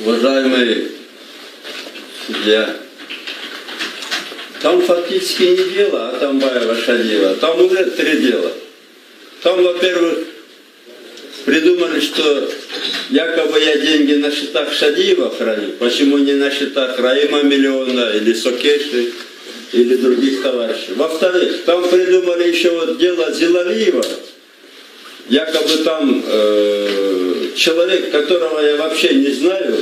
Уважаемый судья, там фактически не дело Атамбаева Шадиева, там уже 3 дела. Там, во-первых, придумали, что якобы я деньги на счетах Шадиева храню. Почему не на счетах Раима Миллиона или Сокеши или других товарищей? Во-вторых, там придумали еще вот дело Зилалиева. Якобы там человек, которого я вообще не знаю,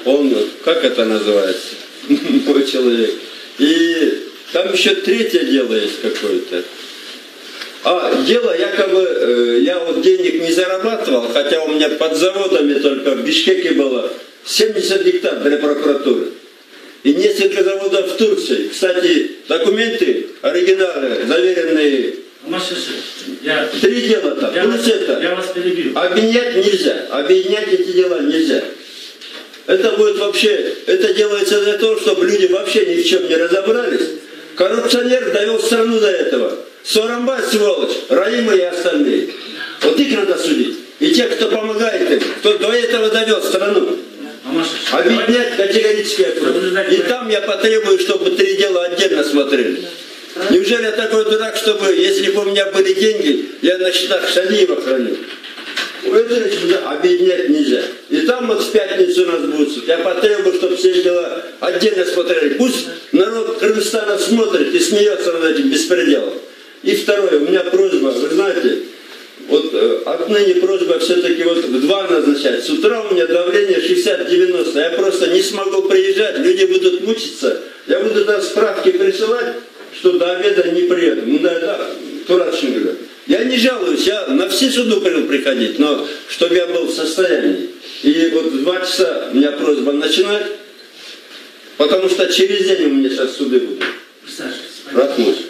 он, как это называется, мой человек. И там еще 3-е дело есть какое-то. Дело якобы, я вот денег не зарабатывал, хотя у меня под заводами только в Бишкеке было 70 гектар для прокуратуры. И несколько заводов в Турции. Кстати, документы, оригиналы, заверенные. 3 дела там. Я вас перебью. Объединять нельзя. Объединять эти дела нельзя. Это будет вообще, это делается для того, чтобы люди вообще ни в чем не разобрались. Коррупционер довел страну до этого. Сооронбай, сволочь, Раима и остальные. Вот их надо судить. И тех, кто помогает им, кто до этого довел страну. Объединять категорически против. И там я потребую, чтобы 3 дела отдельно смотрели. Неужели я такой дурак, чтобы, если бы у меня были деньги, я на счетах Шадиева храню? Это объединять нельзя. И там вот в пятницу у нас будет суд. Я потребую, чтобы все дела отдельно смотрели. Пусть народ Кыргызстана смотрит и смеется над этим беспределом. И второе, у меня просьба, вы знаете, вот отныне просьба все-таки вот в 2 назначать. С утра у меня давление 60-90. Я просто не смогу приезжать, люди будут мучиться. Я буду там справки присылать, что до обеда не приеду. Ну да, дурачно говорю. Я не жалуюсь, я на все суды приходить, но чтобы я был в состоянии. И вот в 2 часа у меня просьба начинать, потому что через день у меня сейчас суды будут. Присаживайтесь. Ратмусь.